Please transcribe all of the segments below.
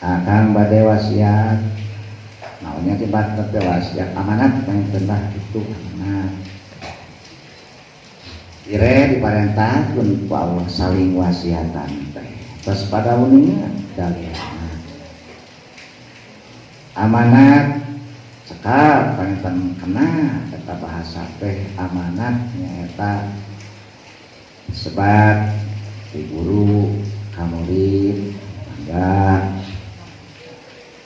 akan bade wasiat naonnya tibat teh wasiat amanat yang tentang itu amanat ire diparentahkeun ku Allah saling wasiatan teh terus pada uninga dalilna amanat cekal panten kena eta bahasa teh amanat nyaeta sebat di guru ka murid mangga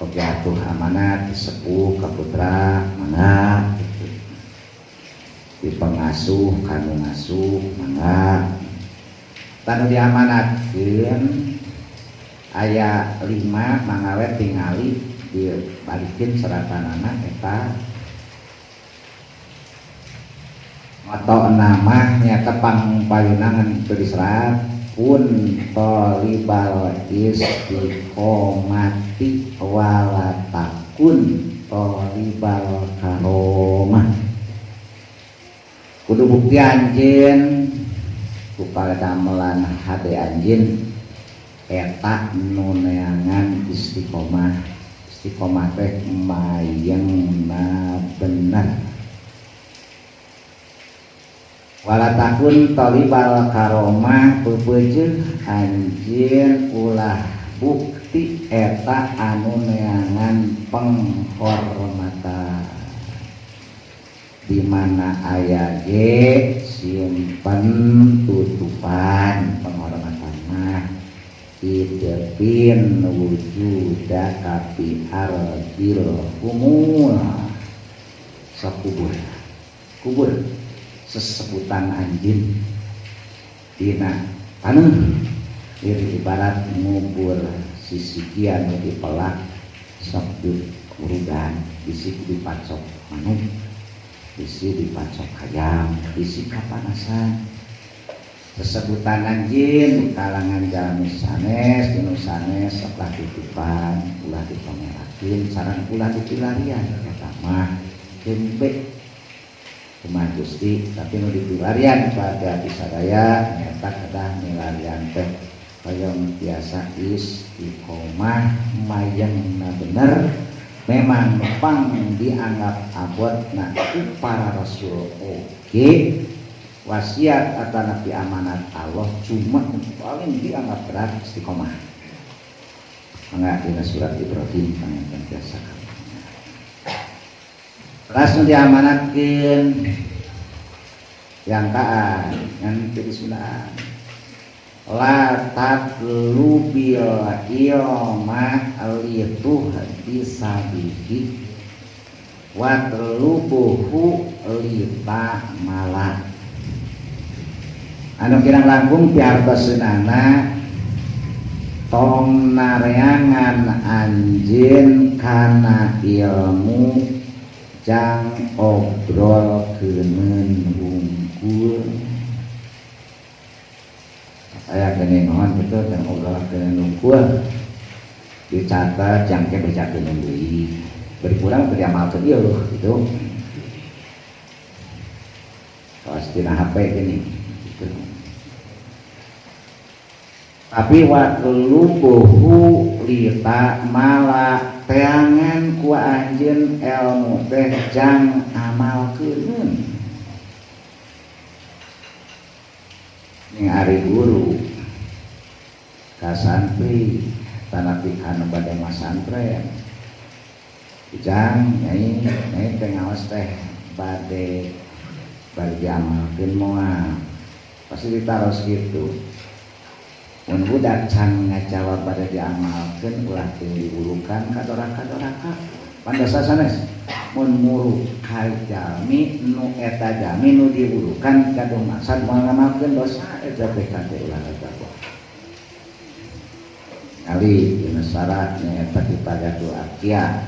jatuh amanat sepuh ka putra mangga di pengasuh kanu ngasuh mangga tanu diamanatkeun aya 5 mangga tingali dibalikin seratanana eta moto nama nyata pangpayunangan itu diserat pun tolibal istiqomati walatakun tolibal karomah kudu bukti anjeun kupala damelan hade anjeun eta nu neangan istiqomah teh mayengna bener walatakun tolibal karomah peupeujeuh anjeun ulah bukti eta anu neangan penghormatan di mana aya ge simpen tutupan penghormatan mah idepin wujuda kapi arbil umur kubur sesebutan anjing dina taneuh ibarat ngubur sisikian di pelak sok urugan bisi dipacok manuk bisi dipacok hayam bisi kapanasan sesebutan anjing di kalangan jalmi sanes dinu sanes setelah titipan ulah dipamerakeun sareng ulah dipilarian eta mah kempe kumaha Gusti tapi nu dipilarian pada pisadaya nyata kedah milarian teh hoyong biasa istiqomah mayengna bener memang pang dianggap abotna ku para rasul oke wasiat atau nabi amanat Allah cuma paling dianggap berat istiqomah mangga dina surat Ibrahim panjenengan biasa ras nu diamanatkeun yang kaan yang bismillah la tatlubil ilma alituh bisabihi wa tlubuhu lita malah anu kirang langkung piartoseunana tong nareangan anjeun kana ilmu jang obrol keuneun hungkul saya kene mohon betul jang obrol keuneun hungkul dicatat jang ke baca keuneun deui beri kurang beri amalkeun ieu loh gitu pasti na HP gini gitu. Tapi waktu lubuhu lita malah teangan ku anjeun ilmu teh jang amalkeun ning ari guru ka santri tanapi anu bade masantren jang nyai teh ngaos teh bade amalkeun moal pasti ditaros gitu mun budak can ngajawab pada diamalkeun ulah teu diburukan kadoraka pandasa sanes mun muru ka jalmi nu eta jalmi nu diburukan kadumasan moal ngamalkeun dosa eta teh kate ulah ngajawab kali dina syarat nyaeta dipagatu akia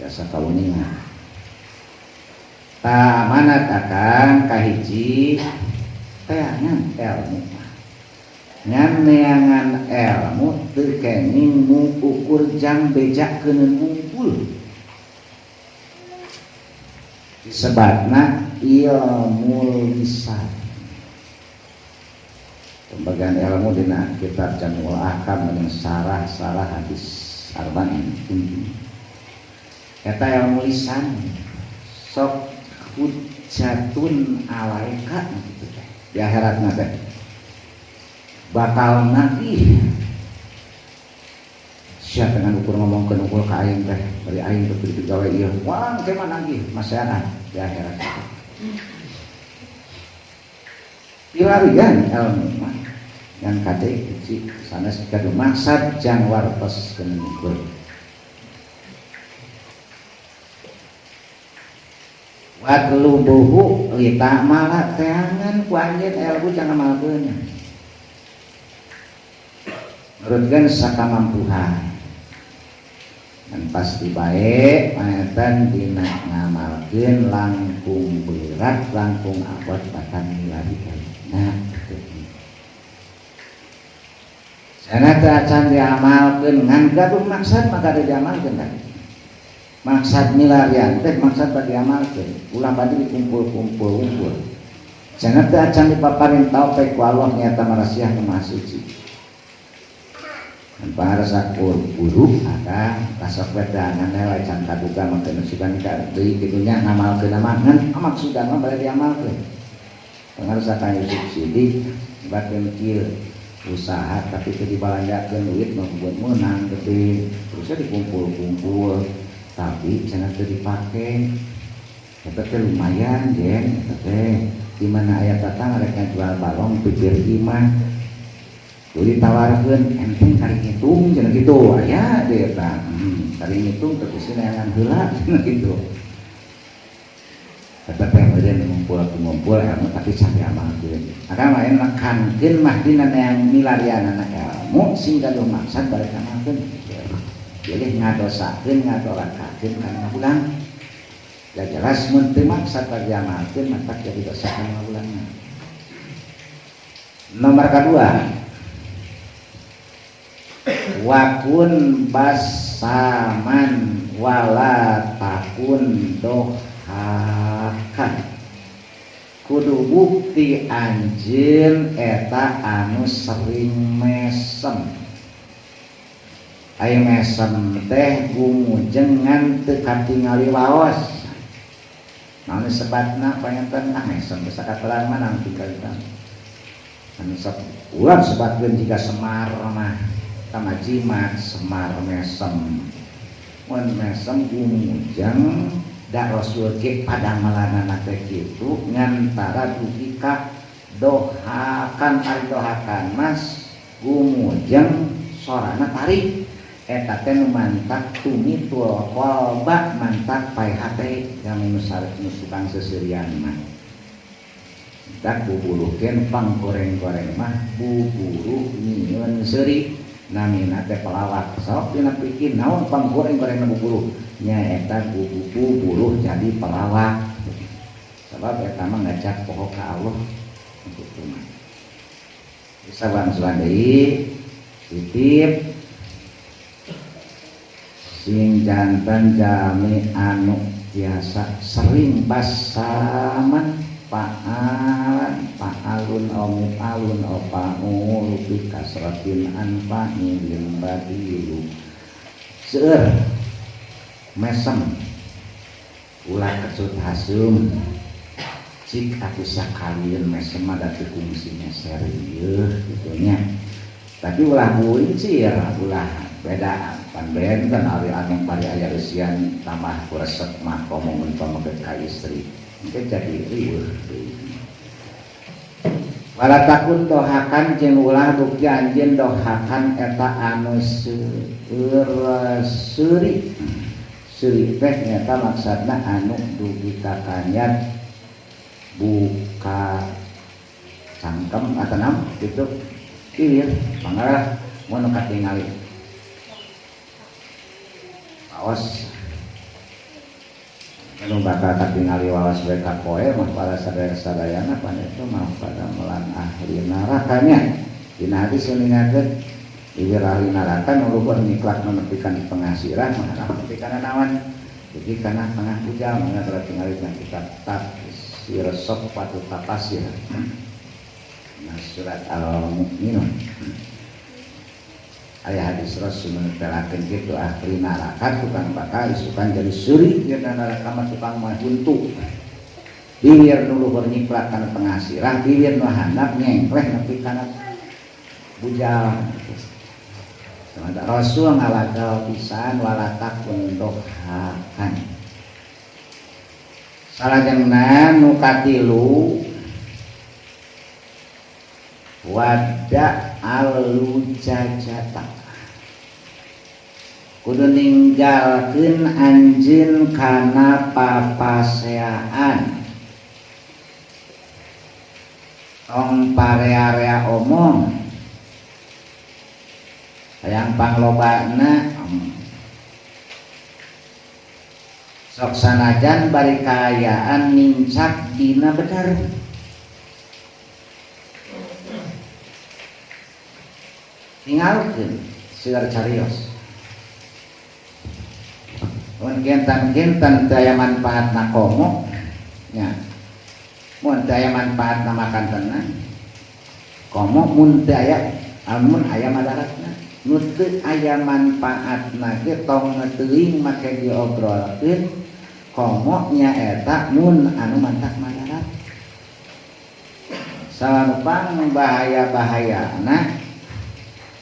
jasa kawuningan ta amanat akan kahiji teangan ilmu ngan neangan ilmu teu kenging ngukur jang beja keuneun ngumpul disebutna ilmu lisan pembagian ilmu dina kitab Jamul Ahkam dengan sarah hadis arba'in eta ilmu lisan sok hujatun alaika gitu teh di akhirat teh bakal nanti siapa dengan ukur ngomongkeun ukur ka aing teh bari aing teu digawe ieu wah teh mah nagih masalah di akhirat pilarian ilmu mah yang kate uci sanes kadu maksad jang wartos kenukur watlubuhu lita malah teangan ku anjeun ilmu jangan amalkeun nurutkeun sakamampuhan dan pasti baik panetan dina ngamalkeun langkung berat langkung abot batan milari nah sana teh acan diamalkeun ngan gaduh maksad maka diamalkeun tadi maksad milarian teh maksad bagi amalkeun ulah bade dikumpul-kumpul sana teh acan dipaparin taufik ku Allah nyata marasiah nu maha suci dan paharasa guru ada kasok wedangan we can kaduga mah teu sugan ka deui kitu nya ngamalkeun mah ngan maksudna mah bade diamalkeun paharasa ka subsidi bakeun kieu usaha tapi teu dibalanjakeun duit mah buat menang gede terusnya dikumpul-kumpul tapi cenah teu dipake eta teh lumayan jen eta teh di mana aya tatang rek ngajual balong pikir imah teu ditawarkeun enteng kari ngitung cenah kitu aya deui eta kari ngitung teu geus neangan heula cenah kitu eta teh meureun ngumpul ilmu tapi can diamalkeun akan lain nekankeun mah dina yang milarianana ilmu sing gaduh maksad balik amalkeun jadi ngadosakeun ngadolakakeun kana ulang ya jelas mun teu maksad bari amalkeun mata jadi dosa kana ulangna nomor kedua wakun basaman wala takun dohakan kudu bukti anjeun eta anu sering mesem aya mesem teh gumujengan teu katingali waos naon sebatna panyanten mesem geus sakaterang manang tingkalitan anu sok ulah sebatkeun jika semar mah tama jimat semar mesem mun mesem gumujeng da rasul ge padamelanana teh kitu ngantara dugi ka dohakan ari dohakan mas gumujeng sorana tarik eta teh nu mantak tumitul qalba mantak pai hate yang nusaret nusukang seserian mah dak bubulukeun panggoreng-goreng mah buburu nyieun seuri namina teh pelawak sok dina pikir naon panggoreng-goreng buburu nyaeta buburu jadi pelawak sebab eta mah ngajak poho ka Allah kitu mah bisa bangsuan deui titip sing jantan jami anu biasa sering basaman pa'alun alun opa'ul bi kasratin anfa'ilin badilu seueur mesem ulah kecut hasum cik atuh sakalian mesem ada teu kungsi meser ieu kitu nya tapi ulah buncir ulah beda pan benten ari anu bari aya reusian tambah ku resep mah komo mun pamaget ka istri engke jadi riweuh deui wala takun dohakan jeung ulah bukti anjeun dohakan eta anu seueur seuri seuri teh nyata maksudna anu dugi ka kanyat buka cangkem atau nam gitu ilir pangarah mun katingali awas anu bakal katingali wawas bae ka poe mah para sadaya-sadayana paneto mah pada melan ahli narakanya dina hadis ningakeun ieu ahli neraka nu luhur niklak nepikeun penghasiran mah nepikeun naon jadi kana tengah pujal mangga tingali kitab tafsir sok patut tapasir nah surat Al-Mu'minun. Aya hadis Rasul menetelakeun kitu ahli neraka tukang bakal isukan jadi seurik dina neraka mah tukang mah huntu. Bibir nu luhur nyiplak kana pengasirah, bibir nu handap nyengkleh nepi kana bujal. Samada Rasul ngalagal pisan walatak pendohakan. Salajengna nu katilu wada alujajata kudu ninggalkeun anjeun kana papaseaan tong parea-area omong hayang panglobana sok sanajan bari kaayaan nincak dina bener tinggalkeun seueur carios mun kentan-kentan teu aya manfaatna komo nya mun teu aya manfaatna makan tenang komo mun teu aya mun aya madaratna nu teu aya manfaatna ge tong teuing make diobrolkeun komo nya eta mun anu mantak madarat salanupang bahaya-bahayana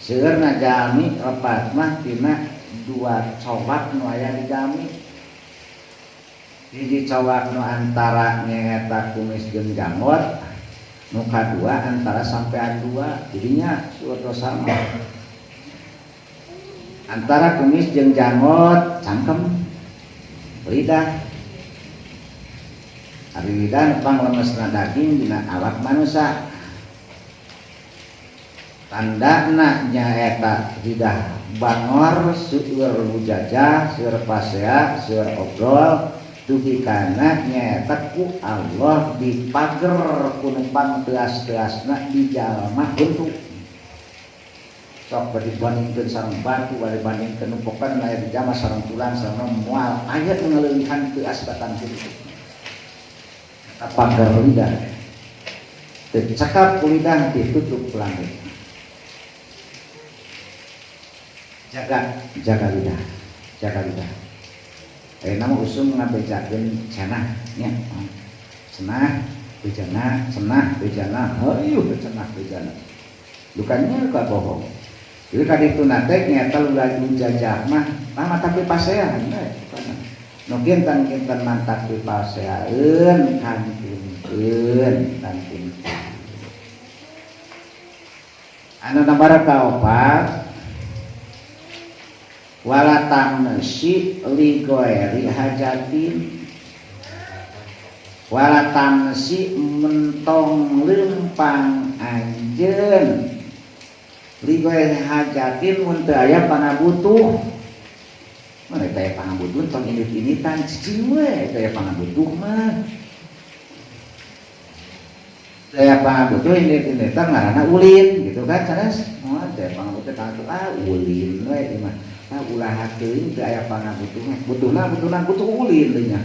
seueurna jami lepat mah tina dua cowak nu aya di jami. Hiji cowak nu antara nyaeta kumis jeung janggot, nu kadua antara sampean dua, jadinya suatu sama. Antara kumis jeung janggot cangkem lidah. Ari lidah pang lemesna daging dina awak manusia. Tandana nyaeta lidah bangor seueur bujajah seueur pasea seueur obrol dugi kana nyaeta ku Allah dipager ku numpang teas-teasna di jalma bentuk sok dibandingkeun sareng batu dibandingkeun numpokan aya di jama sareng tulang sareng moal aya ngaleunhan teas batang bentuk eta pager lidah teu cakap lidah ditutup langit. Jaga lidah. Nama usum ngabejakeun cenah nya. Cenah, bejana, hayuh cenah bejana. Bukannya ka bohong. Jadi kaditu nate nya eta laju jajah mah tapi pasean we. Nu kinten-kinten mantap di paseaeun kantinkeun. Anu nomor kaopat wala tamsi li goeri hajatin wala tamsi mentong lempang anjeun li goeri hajatin mun teu aya pangabutuh mun teu aya pangabutuh tong indit-inditan cicing we teu aya pangabutuh mah teu aya pangabutuh indit-inditan ngaranna ulin gitu kan sanes moal teu aya pangabutuh tangtu ulin we imah ulah teuing teu aya pangabutuhna butuh ulin teh nya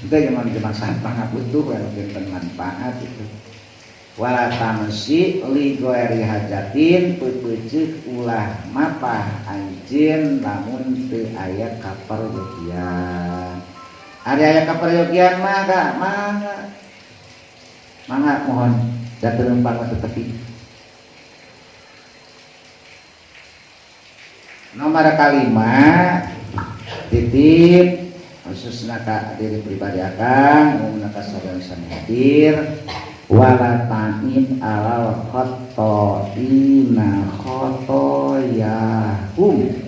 teh zaman saat pangabutuh we kinten manfaat itu wala tamsi li goeri hajatin peupeujeuh ulah mapah anjeun lamun teu aya kaperyogian ari aya kaperyogian mangga mohon dateureun pang tetepi. Nomor kalimat titip khususna ka diri pribadi akang umumna ka sadaya hadir wala ta'id alal khotoina khotoyahum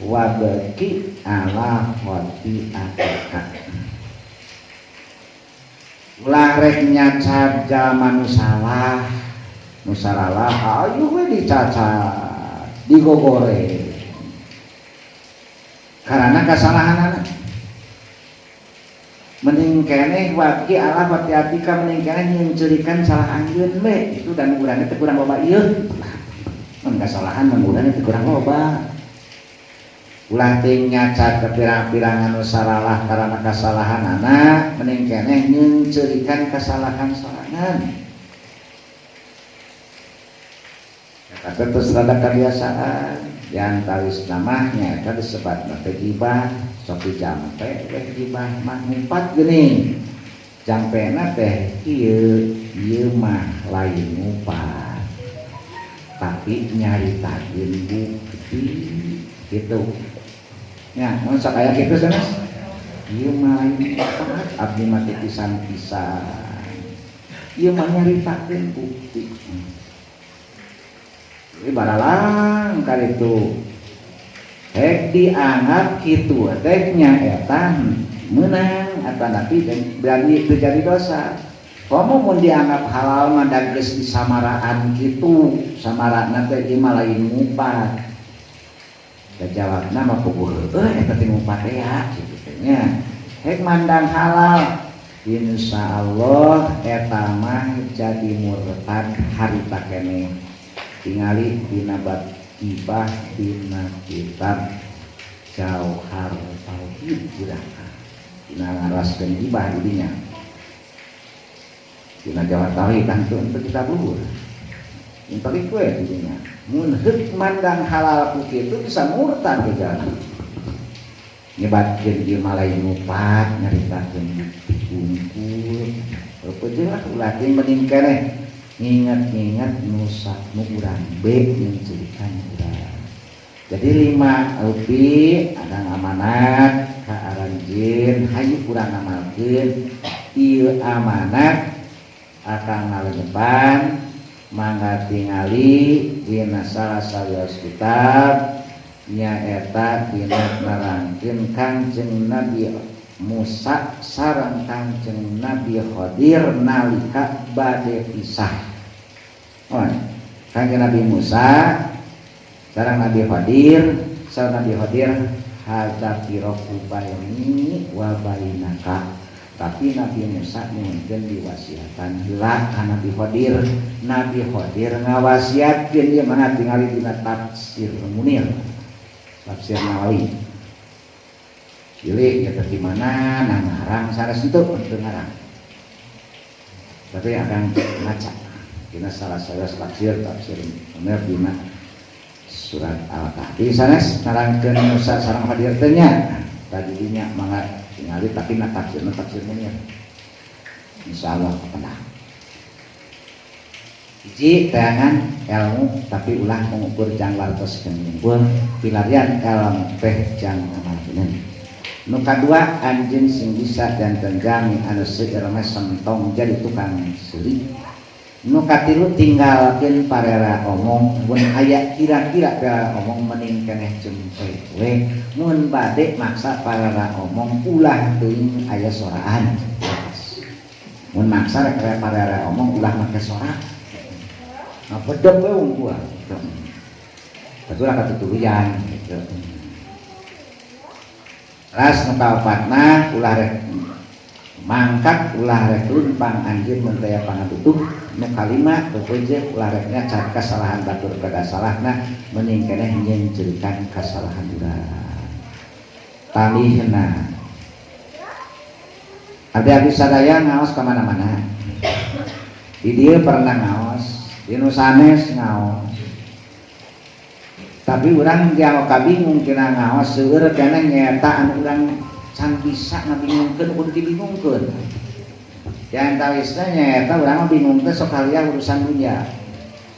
wa baki ala khoti'atika ulah rek nyacat jalma nu salah ayo we dicacat digogore karena kesalahan mending keneh waki ala hati-hatika mending keneh nyuncurikan salah anjeun we itu dan urang teh kurang loba ieu mun kesalahan mun urang teh kurang loba ulah ting nyacat kepirang-pirang anu saralah karena kesalahan anak mending keneh nyuncurikan kesalahan sorangan kata terus rada kebiasaan yang talis namanya kan disebut teh gibah sok jam teh gibah mah ngumpat geuning jampena teh ieu mah lain ngumpat tapi nyaritakeun bukti gitu nya mun sakaya kitu sanes ieu mah lain ngumpat abdi mah teh pisan-pisan ieu mah nyaritakeun bukti ibaralang kali itu dianggap kitu teh nya eta menang atau nanti berani terjadi dosa kamu mun dianggap halal mah dan geus disamaraan kitu samarana teh ieu mah lain ngumpat da jawabna mah puguh eta teh ngumpat ya kitu nya hek mandang halal insyaallah eta mah jadi murtad harita keneh tingali dina bab gibah dina kitab Jauhar Tauhid urang dina ngaraskeun gibah didinya dina Jauhar Tauhid kan teu kitab luhur intarik we didinya mun heuk mandang halal ku kitu bisa murtad ke jalan nyebatkeun ieu mah lain ngumpat nyaritakeun bukti bungkul peuting lah ulah teh mending keneh ngingat-ngingat nusak nu urang be mencurikan urang jadi 5 rupi ada amanat ka aranjeun hayu urang ngamalkeun ieu amanat akan ngalepan mangga tingali dina salah sawios kitab nyaeta dina narangkeun Kangjeng Nabi Musa sareng Kangjeng Nabi Khadir nalika bade pisah. Kangjeng Nabi Musa sareng Nabi Khadir hadza firaqu baini wa bainaka. Tapi Nabi Musa mungkin diwasiatan heula ka Nabi Khadir. Nabi Khadir ngawasiatkeun ieu mah tingali dina tafsir Munir. Tafsir Nawawi. Pilih ya di mana ngarang sanes itu untuk ngarang. Tapi akan ngaca. Dina salah tafsir bener dina surat Al-Kahfi sanes ngarangkeun Musa sareng Khadir teh nya. Tadi dinya mangga tingali tapi na tafsir Munir. Insyaallah pernah. Hiji teangan ilmu tapi ulah mengukur jang wartoskeun ngumpul pilarian ilmu teh jang amalkeun. Nu kadua anjeun sing bisa dan tenggami anu seueur mah sentong jadi tukang seuli. Nu katilu tinggalkeun parera omong mun aya kira-kira omong mending keneh cempe we mun bade maksa parera omong ulah teuing aya soraan. Mun maksa rek parera omong ulah make sorak. Nah pedeg we unggul. Betul katutuluyan gitu. Ras nu kaopatna ulah rek mangkat ulah rek lumpang anjeun mun teu pangatutup nu kalima bebeje ulah rek nyacat kasalahan batur kada salahna mending keneh nyencerkan kasalahan urang talihna abdi sadaya ngaos ka mana-mana di dieu pernah ngaos di nu sanes ngaos tapi urang jauh kabingung kena ngaos seueur keneh nyata anu urang can bisa ngabingungkeun kudu dibingungkeun. Yang tawisna nyata urang mah bingung teh sok halia urusan dunya.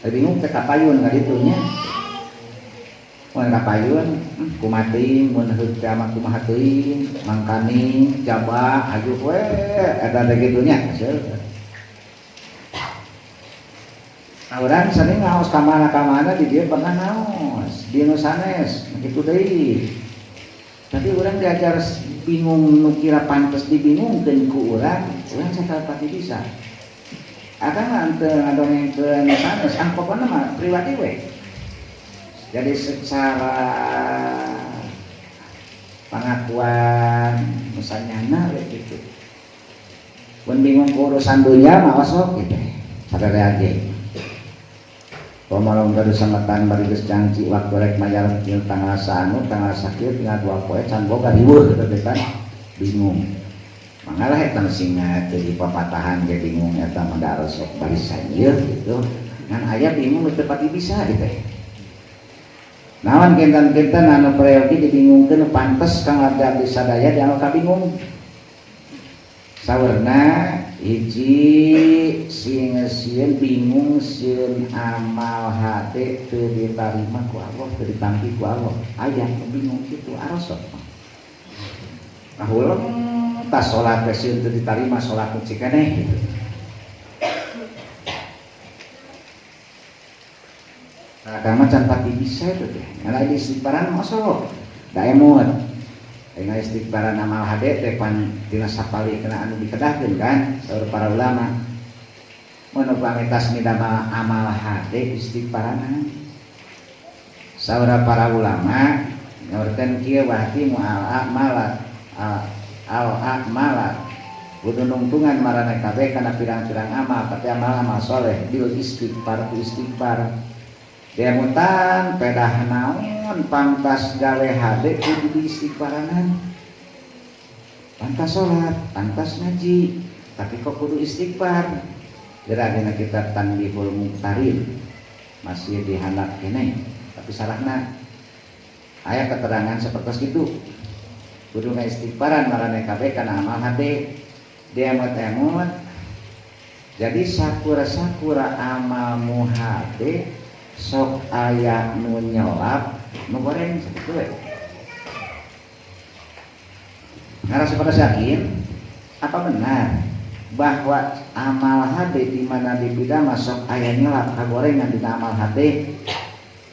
Bingung teh kapayun ka ditu nya. Mun kapayun kumaha teuing mun heuk teh mah kumaha teuing mangkani jabah ajuh we eta teh kitu nya seueur. Urang sering ngaos ka mana di dia pernah ngaos di nu sanes kitu deui. Tapi urang diajar bingung nu kira pantes dibingungkeun ku urang sakal pati bisa. Akang teu ngadongengkeun nu sanes angkopna mah pribadi we. Jadi secara pengakuan misalnya we kitu. Mun bingung ku urusan dunya mah sok kitu. Sadaya ge. Pamalong kada samatan bari geus janji waktu rek mayar tanggal sanu tanggal sakit tinggal 2 poe can boga riweuh teh kan bingung. Mangalah eta sing teu dipapatahan ge bingung eta mah da sok barisan ieu gitu. ngan aya bingung teu pati bisa gitu. Naon kinten-kinten anu prayogi dibingungkeun pantes kang abdi sadaya dianu kabingung. Sawerna hiji sieun bingung sieun amal hade teu ditarima ku Allah, teu ditampi ku Allah. Aya bingung kitu arosok. Kahuleng tas salat teh sieun teu ditarima salat cik keneh gitu. Agama can pati bisa itu teh. Ngan istighfaran masuk. Da emot. Ayeuna istighfaran amal hade teh pan dina sapali kena anu dikedahkeun kan saur para ulama. Mun upami tasmidama amal hade istighfaranan. Saur para ulama nyorkeun kieu wahti mu'al a'malat kudu nungtungan marane kabeh kana pirang-pirang amal tapi amal soleh bil istighfar demutan pedah naon pangkas gawe hade kudu diistighfaranan, pangkas salat, pangkas ngaji, tapi kok kudu istighfar. Geura dina kitab Tanbihul Muqtarin masih dihandap keneh, tapi salahna aya keterangan seperti itu. Kudu ngaistighfaran marane kabeh kana amal hade, demot-emot. Jadi sakura-sakura amalmu hade sok aya nu nyelap nu goreng sakitu we. Ngarasa pada yakin apa benar bahwa amal hade di mana di bidang sok aya nyelap kagorengan dina amal hade?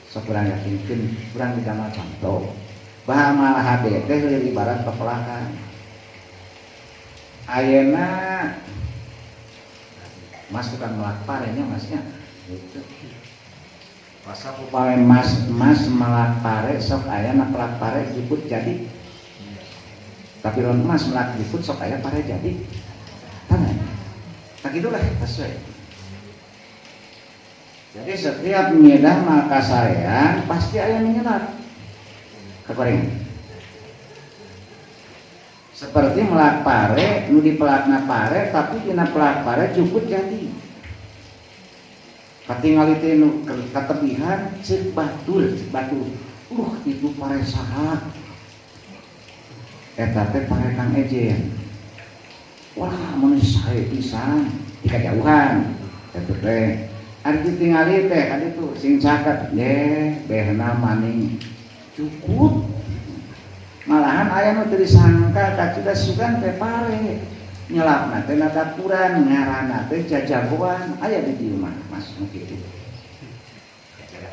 Sok urang yakinkeun, urang didamal contoh bahwa amal hade teh ibarat pepelakan. Ayeuna mas tukang melak parenya masnya gitu. Masa upaya mas melak pare sok aya na pelak pare diput jadi. Tapi ron mas melak diput sok aya pare jadi. Tangan. Tak itulah sesuai. Jadi setiap nyedam maka sayang pasti aya menyedap. Kegorengan. Seperti melak pare, nu dipelakna pare tapi dina pelak pare cukup jadi. Katingali teh nu katebihan ceuk batur. Itu pare saha? Eta teh pare Kang Ejen. Wah, mun sae pisan di kajauhan. Eta teh ari ditingali teh ka ditu sing caket behna maning cukup. Malahan aya nu teu disangka kacuda sugan teh pare. Nyelapna teh daturan, ngaranna teh jajagoan aya di dieu mah Mas kitu.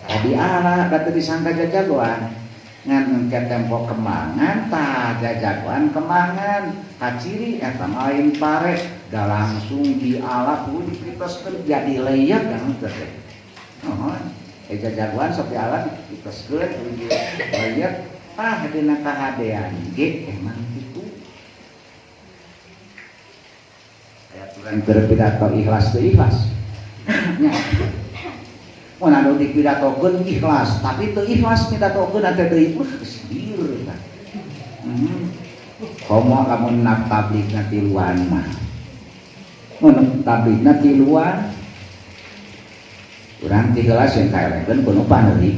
Tadi ala da teu disangka jajagoan ngan engke tempo kembangan tah jajagoan kembangan kaciri eta lain pare da langsung dialap dipitoskeun jadi leyet kan teh. Jajagoan sok dialap dipitoskeun leyet dina kahadean ge emang kitu. Aturan berpidato ikhlas teu ikhlas. Nya. Mun anu dipidatokeun ikhlas, tapi teu ikhlas pidatokeun ate teu ikhlas dir tah. Komo lamun nak tabligna tiluan mah. Mun tabligna tiluan urang ti heula sing kaelekeun kudu paneuli.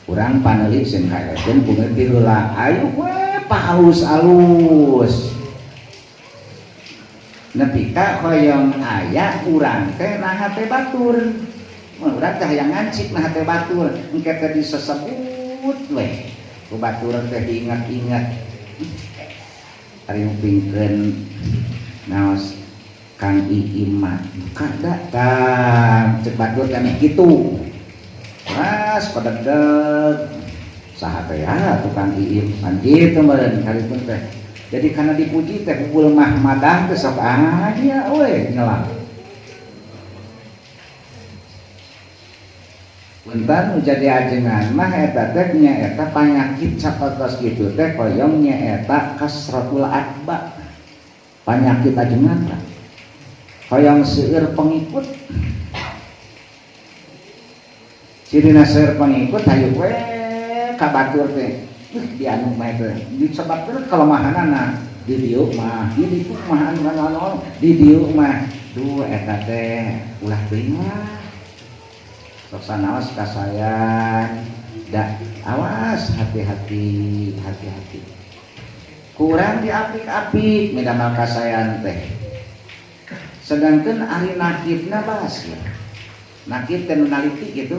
Urang paneuli sing kaelekeun kudu ti heula. Ayo we paus alus. Nepi ka hoyong aya urang teh naha teh batur. Mun urang teh hayang ngancik naha teh batur, engke teh disesebut we. Ku batur teh diingat-ingat. Ari ngupingkeun naos Kang Iim mah kada kan cek batur keneh kitu. Mas padedeg saha teh ya tukang Iim pan kitu meureun karipun teh. Jadi karena dipuji teh hubul mahmadah teh sok aja we nyelang. Punten nu jadi ajengan mah eta teh nyaeta panyakit sapertos kitu teh koyong nyaeta kasratul atba. Panyakit ajengan tah. Koyong seueur pengikut. Cirina seueur pengikut hayu we ka batur teh. Di anu mah teh disebabkeun kelemahanana di dieu mah di dieu mah anu di dieu mah duh eta teh ulah teuing lah sok sanaos kasayan da awas hati-hati kurang diapik-apik midamal kasayan teh sedangkan ari nakitna bahas ya nakit teh naliti gitu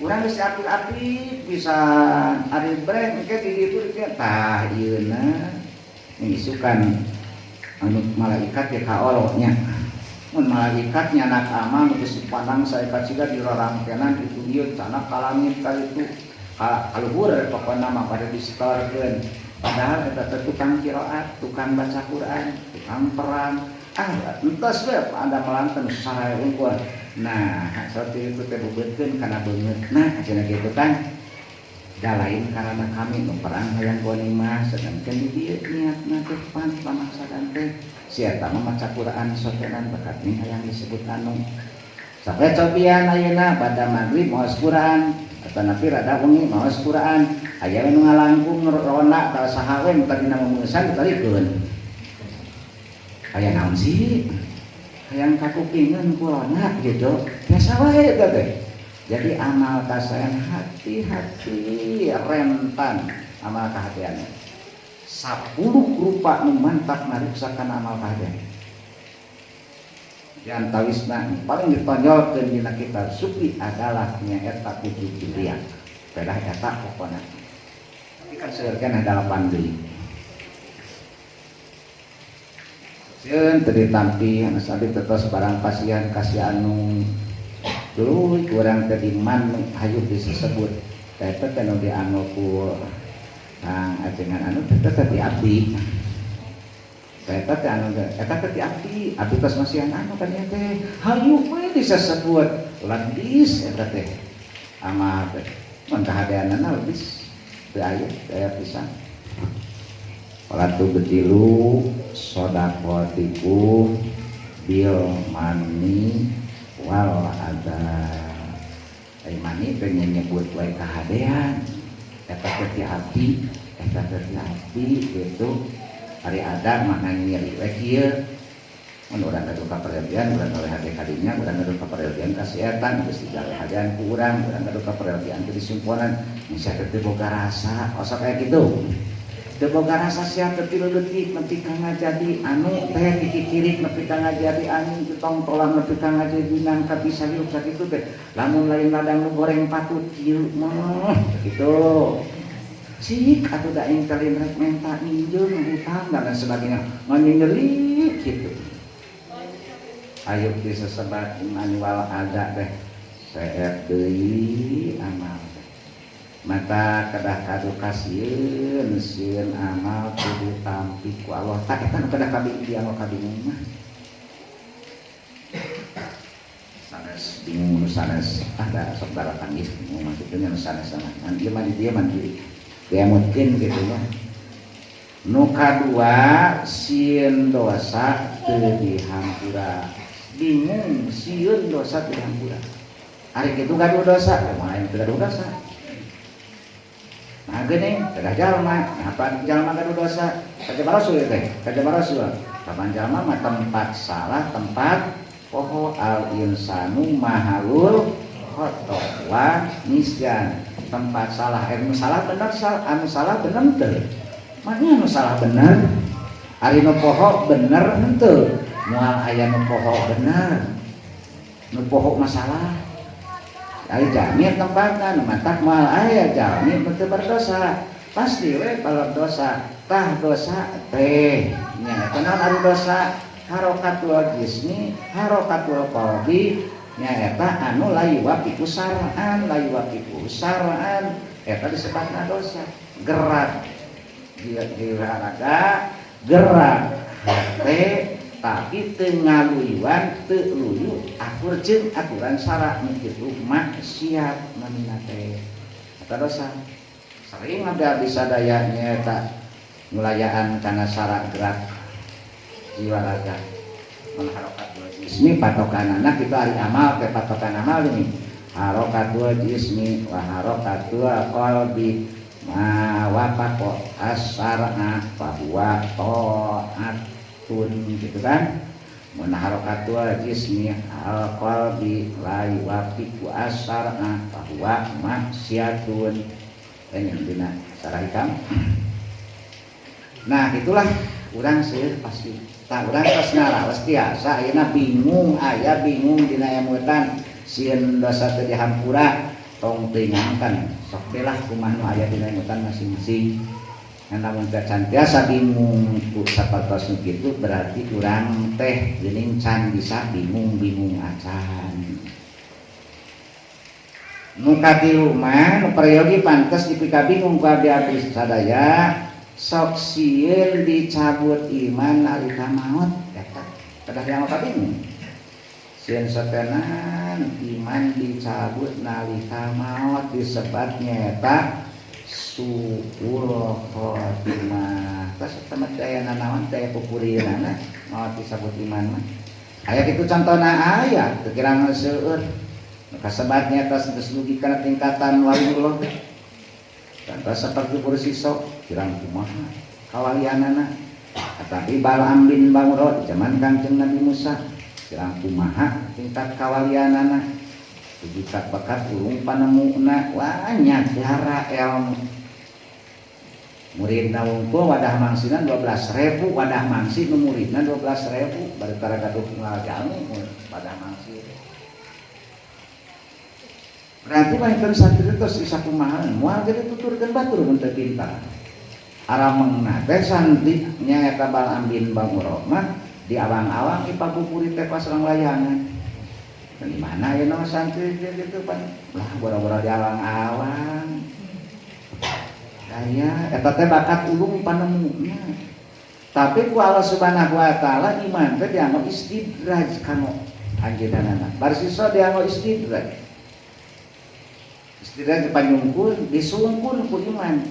kurang geus apik-apik bisa ari brek engke di ditu tah ieuna ngisukan anu malaikat ya kaolonya mun malaikat nyanak amal geus dipandang saekat siga di rarangkenan itu ieu cenah ka langit ka itu ka luhur pokona mah pada distorkeun padahal eta teh tukang qiraat tukang baca Quran tukang perang entos we ada melanten saha unggul nah seperti itu teh bebeutkeun kana beungeutna cenah kitu kan da lain karena kami nu perang hayang goni mah sedangkan di dieu niatna teh pamaksakan teh si eta mah maca Quran sotenan berkat ning hayang disebut anu sampai cobian ayeuna pada maghrib maos Quran atau napi rada wengi maos Quran aya nu ngalangkung ronda ka saha we nu tadi nameusan ditalikeun aya naon sih hayang kakupingeun kulona gitu biasa wae eta teh jadi amal kasayan hati-hati rentan amal kahatian 10 rupa nu mantap ngariksakan amal kahatian diantawisna paling ditonjolkeun dina kitab sufi adalah nyaeta kudu pilihan pedah eta pokona tapi kan seurkeun adalah deui sieun teu ditampi anu sabi tetos barang kasihan anu dulu kurang teh diman hayu disebut eta teh nu dianu ku kang ajengan anu tetep diabdi eta teh anu eta teh diabdi abdi tos masihan anu kan nya teh hayu we disebut ladis eta teh amal teh mun kahadeanna lebis teu aya pisan Walatu betilu sodakotiku bil mani wal ada mani pengen nyebut wae kahadean eta teh abdi gitu hari ada makna nyeri we kieu mun urang ngadu kaperdian urang oleh hade kadinya urang ngadu kaperdian kasietan geus digale hadean ku urang ngadu kaperdian teh disumponan nya teh boga rasa osok aya kitu teu boga rasa sia teu 3 detik nepi ka ngajadi anu teh dikikirik nepi ka ngajadi anu ditongtolan nepi ka ngajadi nangka bisa hirup sakitu teh lamun lain ladang nu goreng patut kieu mah kitu cik atuh da engkelin rek menta ninjeun hutang dan sebagainya ngeungeuli kitu ayo disesebat manual ada teh seet deui amal mata kedah kadu kasieun sieun amal kudu tampi ku Allah tak eta nu kedah kabingung di Allah kabingung mah sanes bingung nu sanes ada sok daratan ieu maksudnya nu sanes sama an ieu mah dia mandiri diamutkeun kitu nya nu kadua sieun dosa teu dihampura bingung sieun dosa teu dihampura ari kitu gaduh dosa main teu gaduh dosa nah geuning kedah jalma apa jalma gaduh dosa kajaba rasul teh kajaba rasul kapan jalma mah tempat salah tempat poho al insanu mahalul khoto wa nisyan tempat salah anu salah bener anu salah bener teu mana anu salah bener ari nu poho bener henteu moal aya nu poho bener nu poho masalah ari jami tempatna nu mantak moal aya jami teu berdosa pasti we kalau dosa tah dosa teh nya kenaon ari dosa harokatul jismi harokatul qalbi nyaeta anu layu wapiku saraan eta disebutna dosa gerak raga gerak hate tapi teu ngaluiwan teu luyu akur jeung aturan sara nu kitu maksiat namina teh eta dosa sering ada disadaya nyaeta ngulayaan kana sara gerak jiwa raga mengharokat jismi patokanana kita ari amal teh patokan amal ini harokatul jismi wa harokatul qalbi ma wafaqo asarna bahwa ta'atun gitu kan mun harakatul jismi al qalbi la yuwafiqu asar'a bahwa maksiatun ini dina sarah hikam. Nah itulah urang seueur pasti tak urang tos ngaraos tiasa ayeuna bingung dina emutan sieun dosa teu dihampura tong teu nyangkan sok teh lah kumaha nu aya dina emutan masing-masing. Namun kecantiasa bingung ku sapertos nu kitu berarti urang teh geuning can bisa bingung acan. Nu katilu mah nu prayogi pantes dipika bingung ku abdi sadaya sok sieun dicabut iman nalika maot eta kadah yang kabingung. Sieun satenan iman dicabut nalika maot disebat nyaeta suul khotimah. Tas temat daya nanawan daya pupurieunana maot disebut iman mah. Aya kitu contona aya teu kirang seueur. Nu kasebat nyaeta geus dugi kana tingkatan waliullah teh. Tanpa seperti kursi sok kirang kumaha kawalianana. Tapi Balaam bin Ba'ura zaman Kangjeng Nabi Musa kirang kumaha tingkat kawalianana. Jika bakat ulung panemuna banyak cara ilmu. Muridna wungkul wadah mangsinan 12.000, wadah mangsi nu muridna 12.000 bari tara gaduh unggal jalmi wadah mangsi. Berarti banyak santri tos isa kumaha moal jadi tuturkeun batur mun teu pintar. Aramengna teh santri nyaeta Balaam bin Ba'ura mah di awang-awang ipapupuri teh pas urang layangan. Di mana ya nama santri gitu pan lah bora-bora di awang-awang kaya eta teh bakat ulung panemuna. Tapi ku Allah Subhanahu wa taala iman teh dianggo istidraj kanu anjeunana barsisa dianggo istidraj dipanyungkul disungkul ku iman.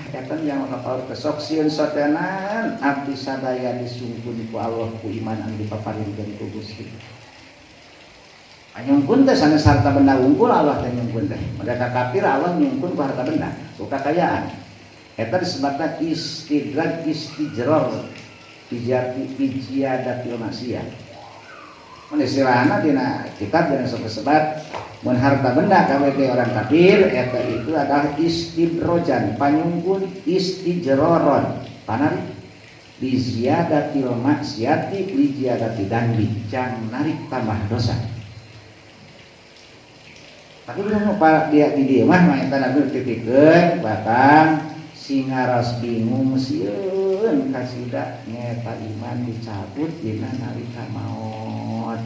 Eta yang kapal kesok sieun sotenan abdi sadaya disungkul ku Allah ku iman anu dipaparinkeun ku Gusti. Nyungkun teh sanes harta benda unggul Allah teh nyungkun teh. Mereka kafir Allah nyungkun ku harta benda, ku kakayaan. Eta disebutna istidraj istijror pijadatil maksiat. Mun istilahna dina kitab dina sebat mun harta benda kawe ke orang kafir eta itu adalah istidrojan panyungkun istijroron panari bi ziyadatil maksiati li ziyadati dambi can narik tambah dosa. Tapi udah lupa dia di dia mah eta nabi titikeun batang singaras bingung sieun kasida nyata iman dicabut dina nalika maot.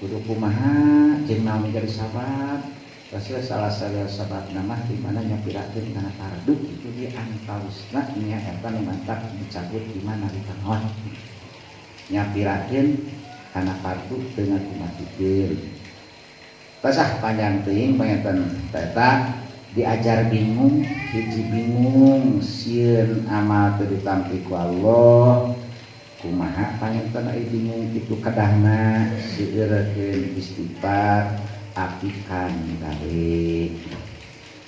Kudu kumaha jeung naon jadi sabab. Pasti salah sabab nama di mana nyapirakeun kana fardu itu di antausna nya eta nu mantap dicabut iman nalika maot. Nyapirakeun kana fardu dengan kumatikeun. Pasah panjang teuing pangetan eta diajar bingung, hiji bingung sieun amal teu ditampi ku Allah. Kumaha pangetan aya bingung kitu kadahna seueurkeun istighfar apikan gawe.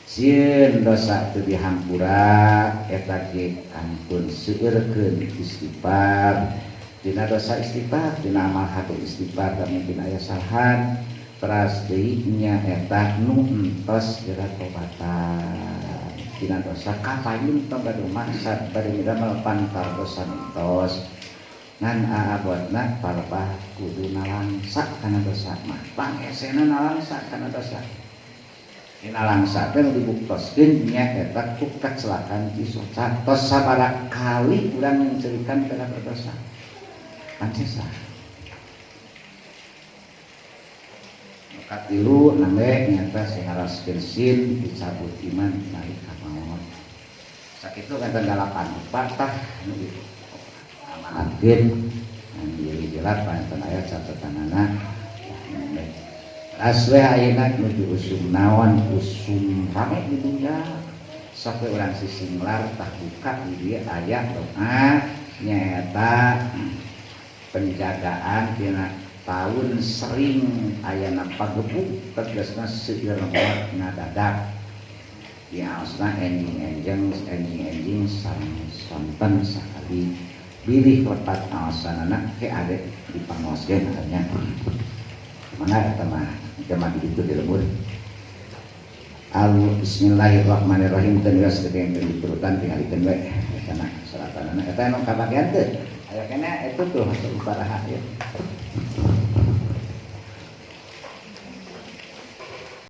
Sieun dosa teu dihampura eta ge ampun seueurkeun istighfar. Dina dosa istighfar, dina amal hati istighfar da mungkin aya salahan. Teras deui nya eta nu entos geura tobatan dina dosa kapayun tong gaduh maksad bari midamel pantar dosa entos ngan aabotna palebah kudu nalangsa kana dosa mah pangesena nalangsa kana dosa dina langsa teh nu dibuktoskeun nya eta ku kecelakaan kisah tos sabaraha kali urang nyeuceukeun kana dosa pancesa. Katilu nangge nyata singaraskeun sin dicabut iman nalika maot. Sakitu kata dalapan patah anu kitu. Amanatkeun anu jelat panten aya catatanana. Aswe ayeuna nuju usum naon usum rame di dunya. Sampai urang sisinglar tah buka di dieu aya doa nyaeta penjagaan tina tahun sering ayana pagebuk tegasna seueur buat ngadadak diaosna enjing-enjing sareng sonten sakali pilih lepat awasanana ke ade di pangoskeun nya mana eta mah mah gitu di lembur. Bismillahirrahmanirrahim teu geus keting diturutan tingalikeun we kana salatanana eta anu kabagian teu aya kana eta tuh ubaraha ya.